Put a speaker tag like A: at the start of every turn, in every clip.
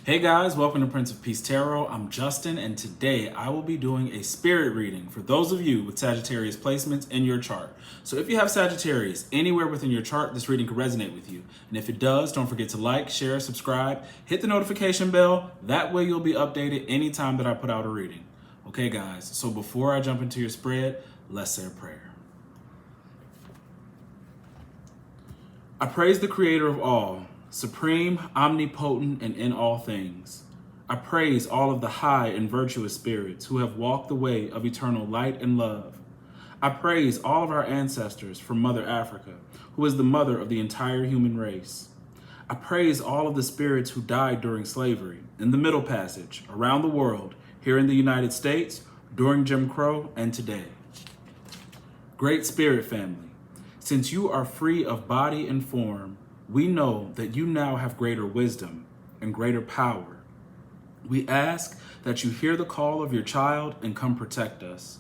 A: Hey guys, welcome to Prince of Peace Tarot. I'm Justin, and today I will be doing a spirit reading for those of you with Sagittarius placements in your chart. So if you have Sagittarius anywhere within your chart, this reading could resonate with you. And if it does, don't forget to like, share, subscribe, hit the notification bell. That way you'll be updated anytime that I put out a reading. Okay guys, so before I jump into your spread, let's say a prayer. I praise the creator of all, supreme, omnipotent, and in all things. I praise all of the high and virtuous spirits who have walked the way of eternal light and love. I praise all of our ancestors from Mother Africa, who is the mother of the entire human race. I praise all of the spirits who died during slavery, in the Middle Passage, around the world, here in the United States, during Jim Crow, and today. Great Spirit family, since you are free of body and form, we know that you now have greater wisdom and greater power. We ask that you hear the call of your child and come protect us.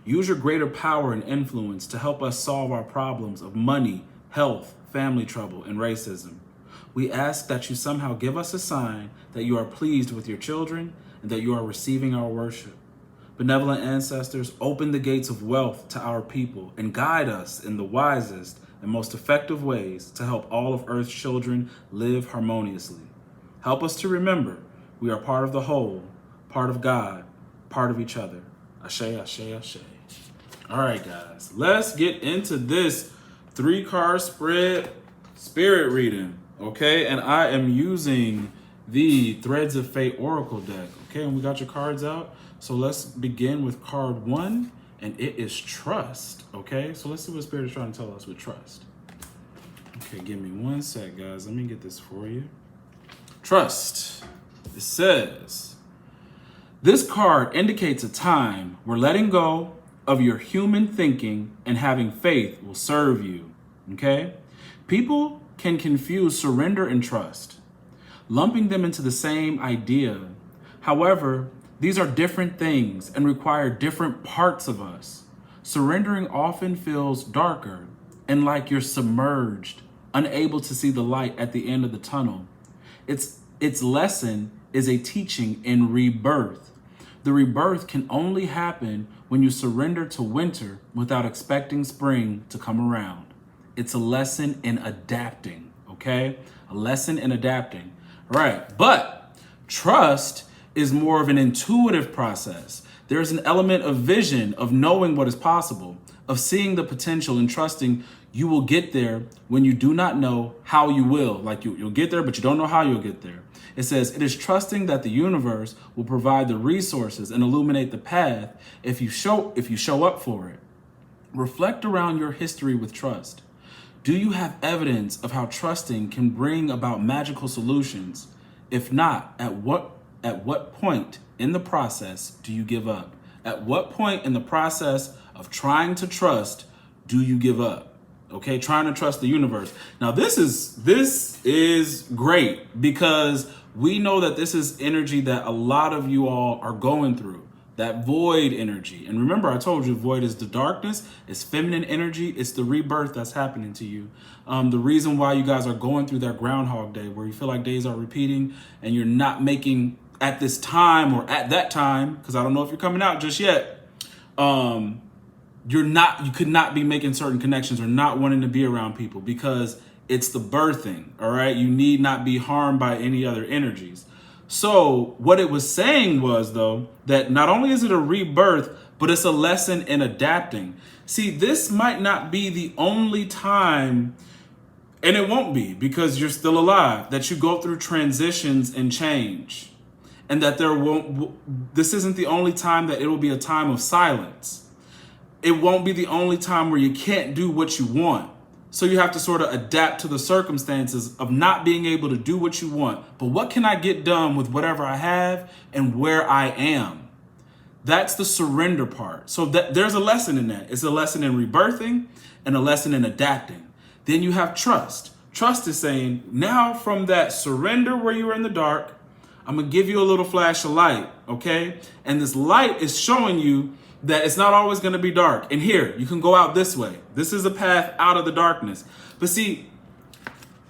A: Use your greater power and influence to help us solve our problems of money, health, family trouble, and racism. We ask that you somehow give us a sign that you are pleased with your children and that you are receiving our worship. Benevolent ancestors, open the gates of wealth to our people and guide us in the wisest and most effective ways to help all of Earth's children live harmoniously. Help us to remember we are part of the whole, part of God, part of each other. Ashe, ashe, ashe. All right, guys, let's get into this 3-card spread spirit reading, okay? And I am using the Threads of Fate Oracle deck, okay? And we got your cards out. So let's begin with card 1. And it is trust, okay? So let's see what Spirit is trying to tell us with trust. Okay, give me one sec, guys. Let me get this for you. Trust. It says, this card indicates a time where letting go of your human thinking and having faith will serve you, okay? People can confuse surrender and trust, lumping them into the same idea. However, these are different things and require different parts of us. Surrendering often feels darker and like you're submerged, unable to see the light at the end of the tunnel. Its lesson is a teaching in rebirth. The rebirth can only happen when you surrender to winter without expecting spring to come around. It's a lesson in adapting, okay? A lesson in adapting. All right, but trust is more of an intuitive process. There's an element of vision, of knowing what is possible, of seeing the potential and trusting you will get there when you do not know how you will. Like you'll get there, but you don't know how you'll get there. It says, it is trusting that the universe will provide the resources and illuminate the path if you show up for it. Reflect around your history with trust. Do you have evidence of how trusting can bring about magical solutions? If not, at what point in the process do you give up? At what point in the process of trying to trust do you give up? Okay, trying to trust the universe. Now this is great because we know that this is energy that a lot of you all are going through. That void energy. And remember, I told you void is the darkness, it's feminine energy, it's the rebirth that's happening to you. The reason why you guys are going through that Groundhog Day where you feel like days are repeating and you're not making at this time or at that time, because I don't know if you're coming out just yet, you could not be making certain connections or not wanting to be around people because it's the birthing, all right? You need not be harmed by any other energies. So what it was saying was, though, that not only is it a rebirth, but it's a lesson in adapting. See, this might not be the only time, and it won't be because you're still alive, that you go through transitions and change. And that this isn't the only time that it will be a time of silence. It won't be the only time where you can't do what you want. So you have to sort of adapt to the circumstances of not being able to do what you want. But what can I get done with whatever I have and where I am? That's the surrender part. So there's a lesson in that. It's a lesson in rebirthing and a lesson in adapting. Then you have trust. Trust is saying, now from that surrender where you were in the dark, I'm going to give you a little flash of light, okay? And this light is showing you that it's not always going to be dark. And here, you can go out this way. This is a path out of the darkness. But see,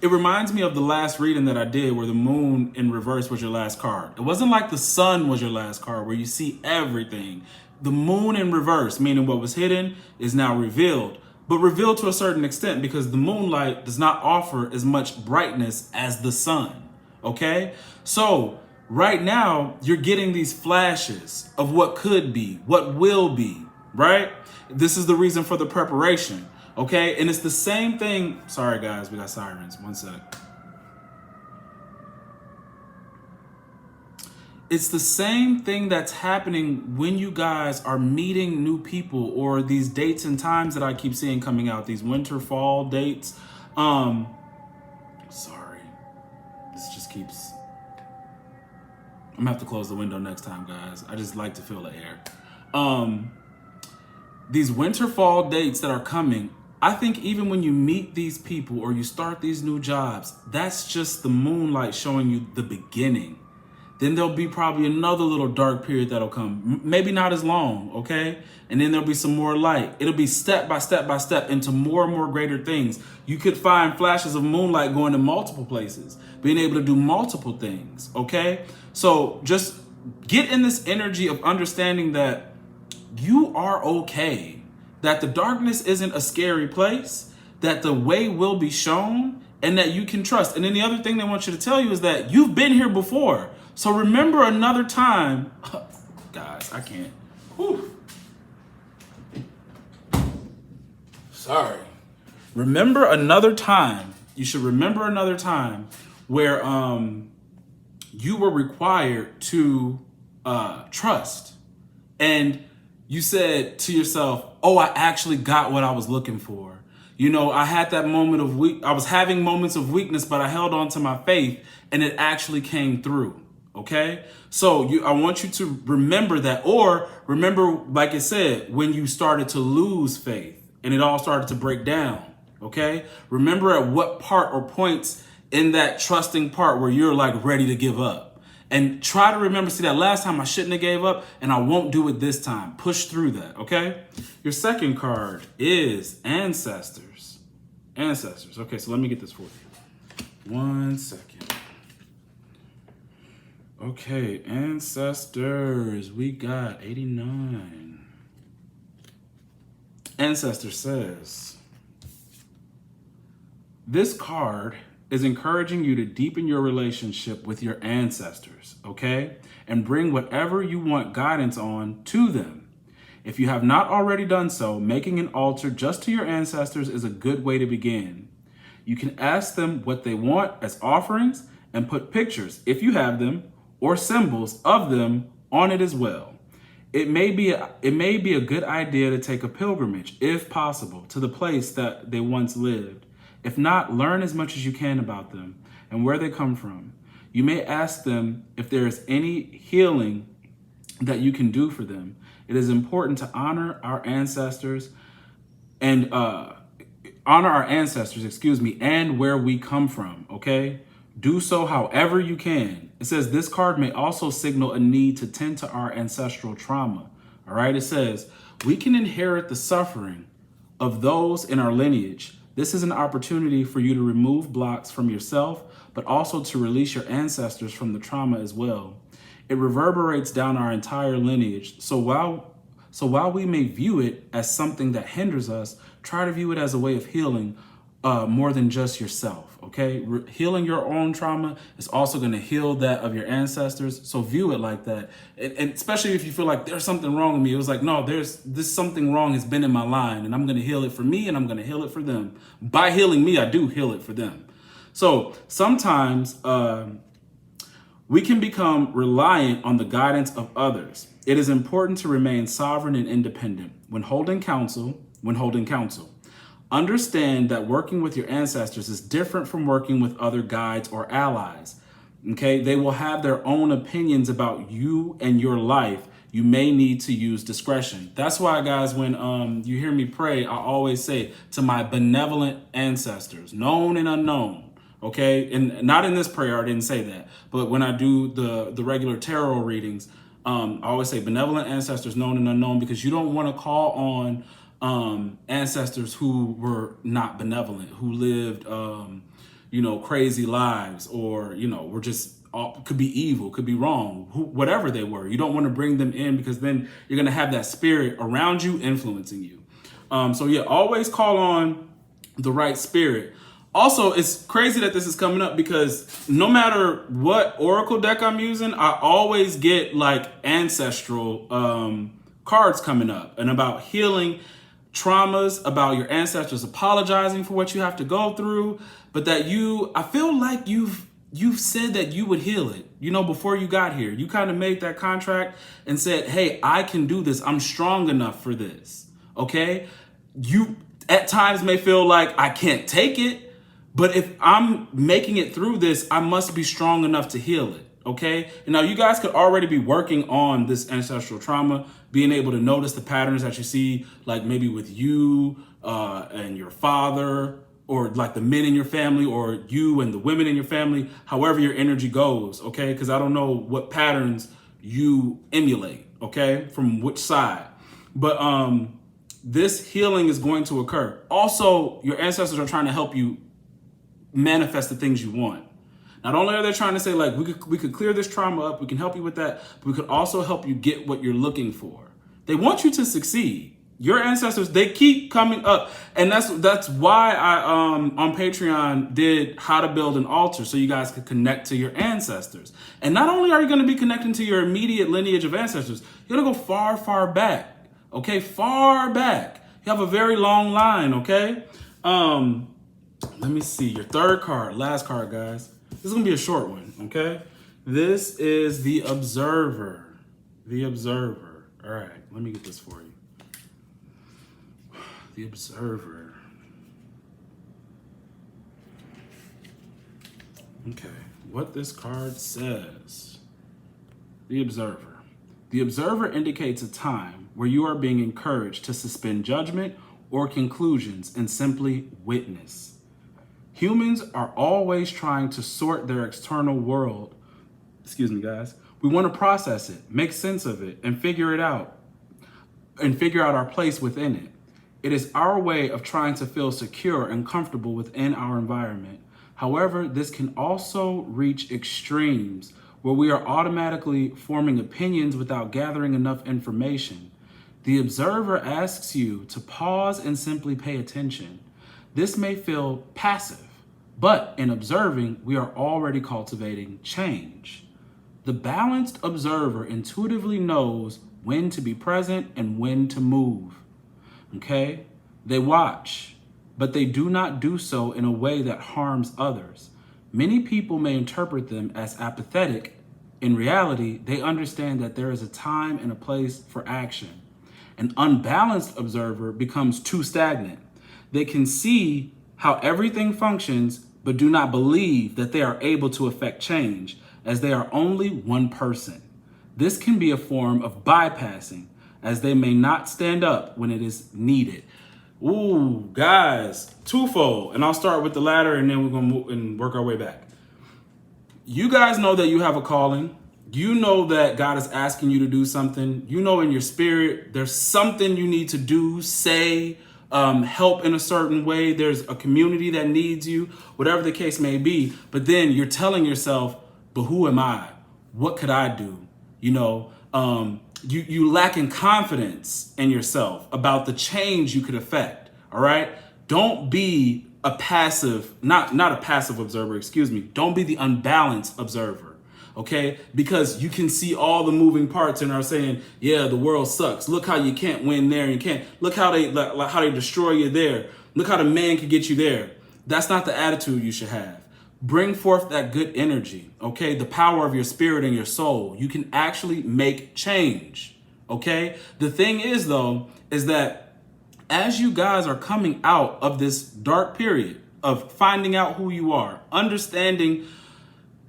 A: It reminds me of the last reading that I did where the moon in reverse was your last card. It wasn't like the sun was your last card where you see everything. The moon in reverse, meaning what was hidden is now revealed, but revealed to a certain extent because the moonlight does not offer as much brightness as the sun, okay? So right now you're getting these flashes of what could be, what will be, right? This is the reason for the preparation. Okay, and it's the same thing. Sorry, guys, we got sirens. One sec. It's the same thing that's happening when you guys are meeting new people or these dates and times that I keep seeing coming out, these winter, fall dates. Sorry, this just keeps. I'm gonna have to close the window next time, guys. I just like to feel the air. These winter, fall dates that are coming. I think even when you meet these people or you start these new jobs, that's just the moonlight showing you the beginning. Then there'll be probably another little dark period that'll come. Maybe not as long, okay? And then there'll be some more light. It'll be step by step by step into more and more greater things. You could find flashes of moonlight going to multiple places, being able to do multiple things, okay? So just get in this energy of understanding that you are okay. That the darkness isn't a scary place, that the way will be shown, and that you can trust. And then the other thing they want you to tell you is that you've been here before. So remember another time. Guys, I can't. Whew. Sorry. Remember another time. You should remember another time where you were required to trust. And you said to yourself, oh, I actually got what I was looking for. You know, I had that moment of I was having moments of weakness, but I held on to my faith and it actually came through. Okay. So I want you to remember that, or remember, like it said, when you started to lose faith and it all started to break down. Okay. Remember at what part or points in that trusting part where you're like ready to give up. And try to remember, see, that last time I shouldn't have gave up and I won't do it this time. Push through that, okay? Your second card is Ancestors. Ancestors. Okay, so let me get this for you. 1 second. Okay, Ancestors. We got 89. Ancestor says, this card is encouraging you to deepen your relationship with your ancestors, okay? And bring whatever you want guidance on to them. If you have not already done so, making an altar just to your ancestors is a good way to begin. You can ask them what they want as offerings and put pictures, if you have them, or symbols of them on it as well. It may be a good idea to take a pilgrimage, if possible, to the place that they once lived. If not, learn as much as you can about them and where they come from. You may ask them if there is any healing that you can do for them. It is important to honor our ancestors and and where we come from, okay? Do so however you can. It says this card may also signal a need to tend to our ancestral trauma, all right? It says we can inherit the suffering of those in our lineage. This is an opportunity for you to remove blocks from yourself, but also to release your ancestors from the trauma as well. It reverberates down our entire lineage. So while we may view it as something that hinders us, try to view it as a way of healing more than just yourself, okay? Healing your own trauma is also going to heal that of your ancestors. So view it like that. And especially if you feel like there's something wrong with me. It was like, no, this something wrong has been in my line and I'm going to heal it for me and I'm going to heal it for them. By healing me, I do heal it for them. So sometimes we can become reliant on the guidance of others. It is important to remain sovereign and independent when holding counsel. Understand that working with your ancestors is different from working with other guides or allies. Okay, they will have their own opinions about you and your life. You may need to use discretion. That's why, guys, when you hear me pray, I always say to my benevolent ancestors, known and unknown. Okay, and not in this prayer, I didn't say that. But when I do the regular tarot readings, I always say benevolent ancestors, known and unknown, because you don't want to call on ancestors who were not benevolent, who lived, crazy lives, or, were just could be evil, could be wrong, whatever they were. You don't want to bring them in, because then you're going to have that spirit around you influencing you. So yeah, always call on the right spirit. Also, it's crazy that this is coming up, because no matter what oracle deck I'm using, I always get like ancestral cards coming up, and about healing traumas, about your ancestors apologizing for what you have to go through, but that I feel like you've said that you would heal it, before you got here. You kind of made that contract and said, hey, I can do this. I'm strong enough for this. Okay. You at times may feel like I can't take it, but if I'm making it through this, I must be strong enough to heal it. Okay. And now you guys could already be working on this ancestral trauma, being able to notice the patterns that you see, like maybe with you and your father, or like the men in your family, or you and the women in your family, however your energy goes, okay? Because I don't know what patterns you emulate, okay? From which side. But this healing is going to occur. Also, your ancestors are trying to help you manifest the things you want. Not only are they trying to say, like, we could clear this trauma up, we can help you with that, but we could also help you get what you're looking for. They want you to succeed. Your ancestors, they keep coming up. And that's why I on Patreon did how to build an altar, so you guys could connect to your ancestors. And not only are you going to be connecting to your immediate lineage of ancestors, you're going to go far, far back. Okay, far back. You have a very long line, okay? Let me see. Your third card, last card, guys. This is going to be a short one, okay? This is the Observer. The Observer. All right, let me get this for you. The Observer. Okay, what this card says. The Observer. The Observer indicates a time where you are being encouraged to suspend judgment or conclusions and simply witness. Humans are always trying to sort their external world. Excuse me, guys. We want to process it, make sense of it, and figure it out, and figure out our place within it. It is our way of trying to feel secure and comfortable within our environment. However, this can also reach extremes where we are automatically forming opinions without gathering enough information. The Observer asks you to pause and simply pay attention. This may feel passive, but in observing, we are already cultivating change. The balanced observer intuitively knows when to be present and when to move. Okay? They watch, but they do not do so in a way that harms others. Many people may interpret them as apathetic. In reality, they understand that there is a time and a place for action. An unbalanced observer becomes too stagnant. They can see how everything functions, but do not believe that they are able to affect change, as they are only one person. This can be a form of bypassing, as they may not stand up when it is needed. Ooh, guys, twofold. And I'll start with the latter, and then we're going to move and work our way back. You guys know that you have a calling. You know that God is asking you to do something. You know in your spirit there's something you need to do, say, help in a certain way. There's a community that needs you, whatever the case may be. But then you're telling yourself, but who am I? What could I do? You lack in confidence in yourself about the change you could affect. All right. Don't be a passive, not a passive observer, excuse me. Don't be the unbalanced observer. Okay. Because you can see all the moving parts and are saying, yeah, the world sucks. Look how you can't win there. You can't. Look how they destroy you there. Look how the man can get you there. That's not the attitude you should have. Bring forth that good energy, okay? The power of your spirit and your soul. You can actually make change, okay? The thing is, though, is that as you guys are coming out of this dark period of finding out who you are, understanding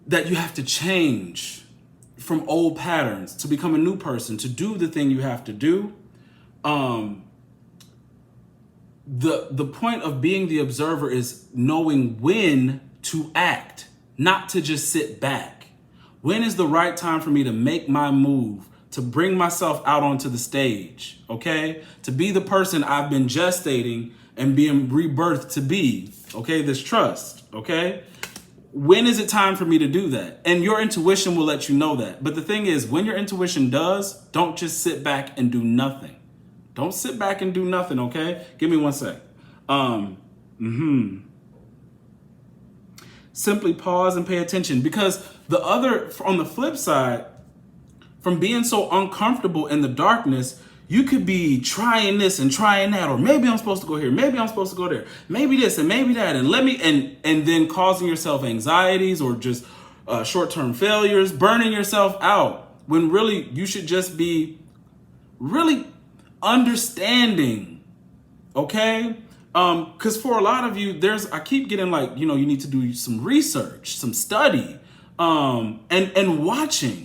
A: that you have to change from old patterns to become a new person, to do the thing you have to do, the point of being the observer is knowing when to act, not to just sit back. When is the right time for me to make my move, to bring myself out onto the stage, okay? To be the person I've been gestating and being rebirthed to be, okay? This trust, okay? when is it time for me to do that? And your intuition will let you know that. But the thing is, when your intuition does, don't just sit back and do nothing. Don't sit back and do nothing, okay? Give me one sec. Simply pause and pay attention, because on the flip side, from being so uncomfortable in the darkness, you could be trying this and trying that, or maybe I'm supposed to go here, maybe I'm supposed to go there, maybe this and maybe that, and then causing yourself anxieties or just short-term failures, burning yourself out, when really you should just be really understanding, okay? Because for a lot of you, I keep getting like, you need to do some research, some study, and watching,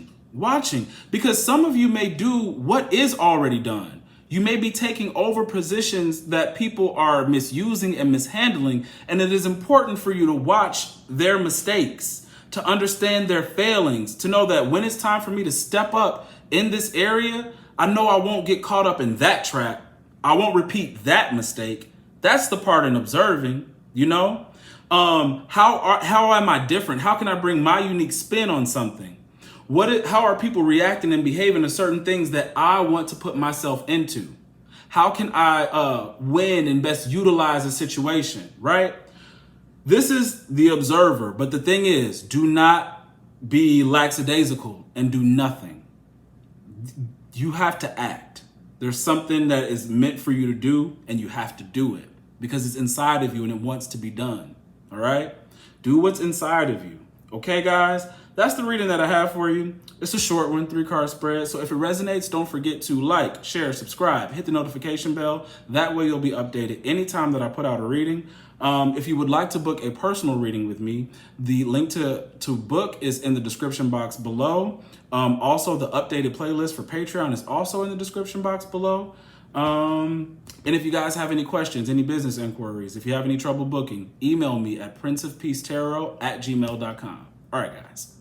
A: because some of you may do what is already done. You may be taking over positions that people are misusing and mishandling, and it is important for you to watch their mistakes, to understand their failings, to know that when it's time for me to step up in this area, I know I won't get caught up in that trap. I won't repeat that mistake. That's the part in observing, How am I different? How can I bring my unique spin on something? How are people reacting and behaving to certain things that I want to put myself into? How can I win and best utilize a situation, right? This is the observer, but the thing is, do not be lackadaisical and do nothing. You have to act. There's something that is meant for you to do, and you have to do it because it's inside of you and it wants to be done, all right? Do what's inside of you, okay, guys? That's the reading that I have for you. It's a short one, 3-card spread. So if it resonates, don't forget to like, share, subscribe, hit the notification bell. That way you'll be updated anytime that I put out a reading. If you would like to book a personal reading with me, the link to book is in the description box below. Also, the updated playlist for Patreon is also in the description box below. And if you guys have any questions, any business inquiries, if you have any trouble booking, email me at PrinceofPeaceTarot@gmail.com. All right, guys.